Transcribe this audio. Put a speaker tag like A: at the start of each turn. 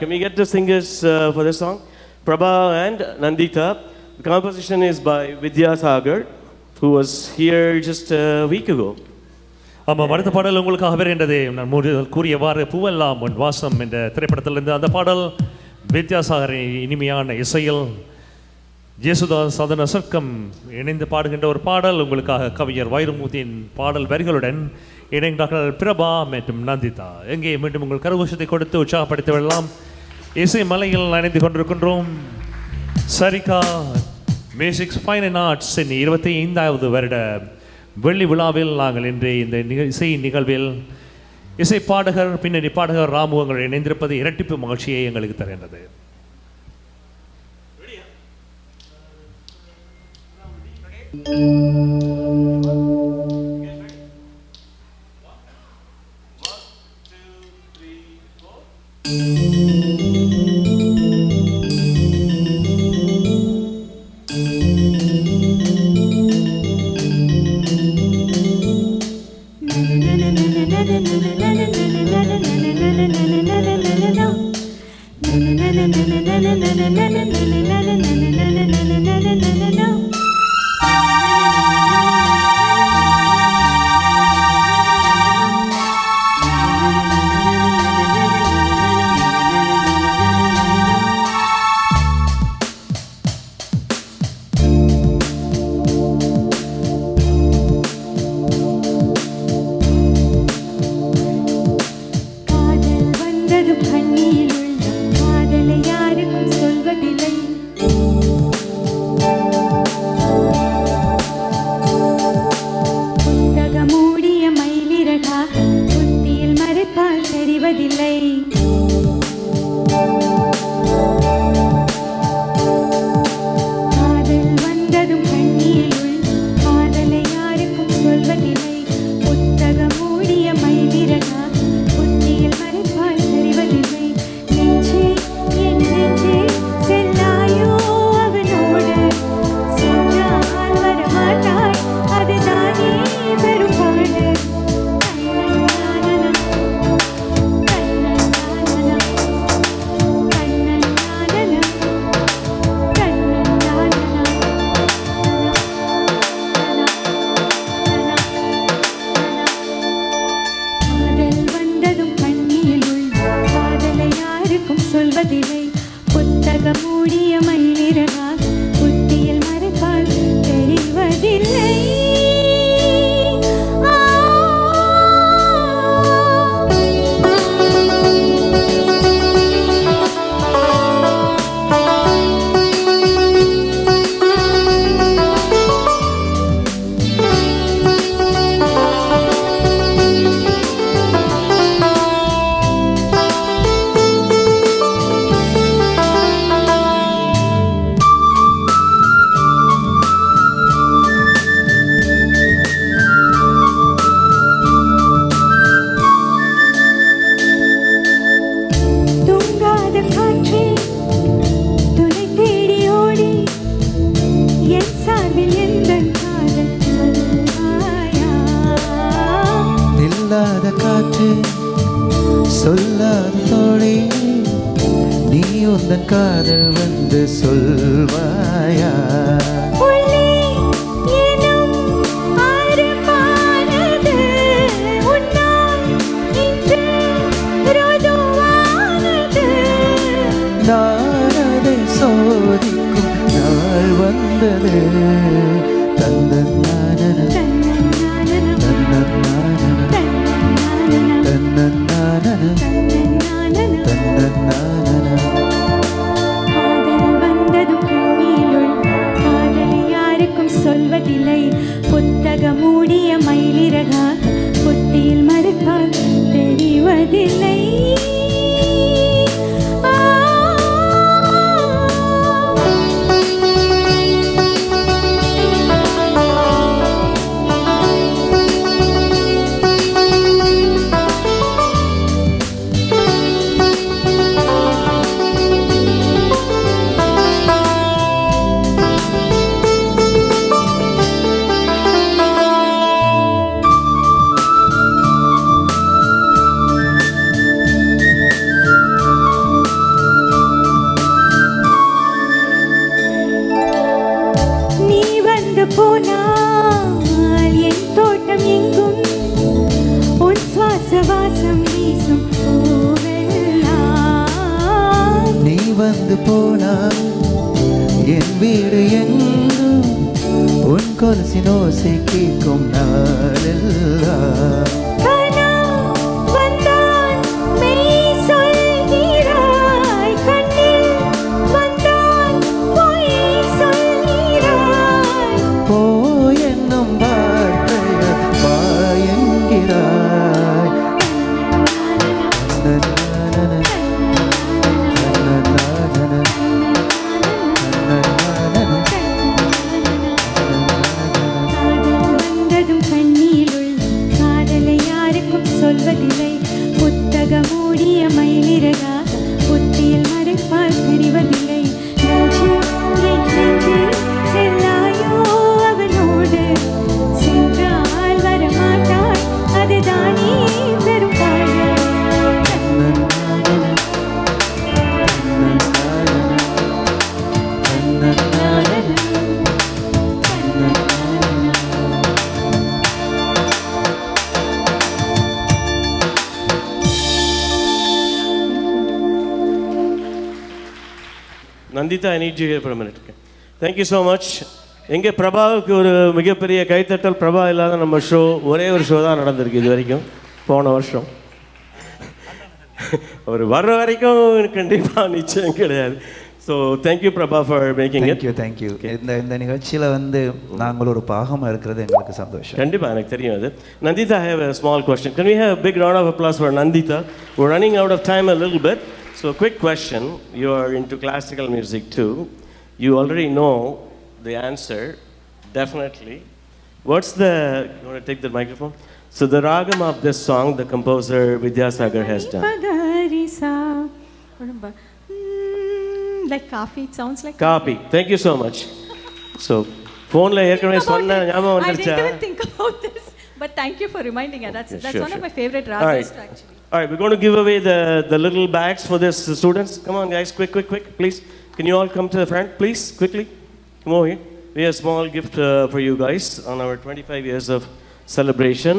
A: Can we get the singers for this song? Prabha and Nandita. The composition is by Vidya Sagar, who was here just a week ago.
B: ஆமாம், அடுத்த பாடல் உங்களுக்காக வருகின்றது. நான் கூறியவாறு பூவெல்லாம் உன் வாசம் என்ற திரைப்படத்திலிருந்து அந்த பாடல் வித்யாசாகரின் இனிமையான இசையில் ஜேசுதாஸ் சதன சர்க்கம் இணைந்து பாடுகின்ற ஒரு பாடல் உங்களுக்காக கவிஞர் வைரமுத்தின் பாடல் வரிகளுடன் இணைந்தார்கள் பிரபா மற்றும் நந்திதா. எங்கே மீண்டும் உங்கள் கரகோஷத்தை கொடுத்து உற்சாகப்படுத்தி விடலாம். இசை மலையில் இணைந்து கொண்டிருக்கின்றோம். சரிகா மியூசிக்ஸ் ஃபைன் அண்ட் ஆர்ட்ஸ் 25வது வருட வெள்ளி விழாவில் நாங்கள் இன்று இந்த இசை நிகழ்வில் இசை பாடகர் பின்னணி பாடகர் ராமுகங்கள் இணைந்திருப்பது இரட்டிப்பு மகிழ்ச்சியை எங்களுக்கு தருகின்றது.
C: வந்து போனாய் என் வீடு எங்கும் உன் கொலுசின் ஓசை கேட்கும் நாளெல்லாம் போ என்னும் வார்த்தையால் வா என்கிறாய்.
D: வந்ததும் கண்ணியிலுள் காதலை யாருக்கும் சொல்வதில்லை. புத்தக மூடிய மயிலிறகாக புத்தியில் மறைப்பால் தெரிவதில்லை. நெஞ்சு என் நெஞ்சு செல்லாயோ அவனோடு சென்றால் வரமாட்டாய் அதுதானே பெரும் பாடு.
A: Nandita, I need you here for a minute. Okay. Thank you so much. எங்கே பிரபாவுக்கு ஒரு மிகப்பெரிய கைத்தட்டல். பிரபா இல்லாத நம்ம ஷோ ஒரே ஒரு ஷோ தான் நடந்திருக்கு இது வரைக்கும், போன வருஷம். அவர் வர்ற வரைக்கும் கண்டிப்பாக நிச்சயம் கிடையாது. So thank you Prabha for making it.
C: Thank you. இந்த நிகழ்ச்சியில் வந்து நாங்கள் ஒரு பாகமாக இருக்கிறது எங்களுக்கு சந்தோஷம்.
A: கண்டிப்பாக எனக்கு தெரியும் அது. Nandita, I have a small question. Can we have a big round of applause for Nandita? We're running out of time a little bit. So quick question. You are into classical music too. You already know the answer, definitely. What's the, you want to take the microphone? So the ragam of this song, the composer Vidyasagar has done.
D: Like coffee, it sounds like
A: Copy. Thank you so much. So phone la ஏற்கனவே சொன்ன ஞாபகம்
D: I
A: வந்துருச்சா?
D: didn't even think about this, but thank you for reminding me. That's
A: Sure,
D: one of
A: sure.
D: my favorite
A: All right.
D: ragas actually.
A: All right, we're going to give away the little bags for this students. Come on, guys, quick, please. Can you all come to the front, please, quickly? Come over here. We have a small gift for you guys on our 25 years of celebration.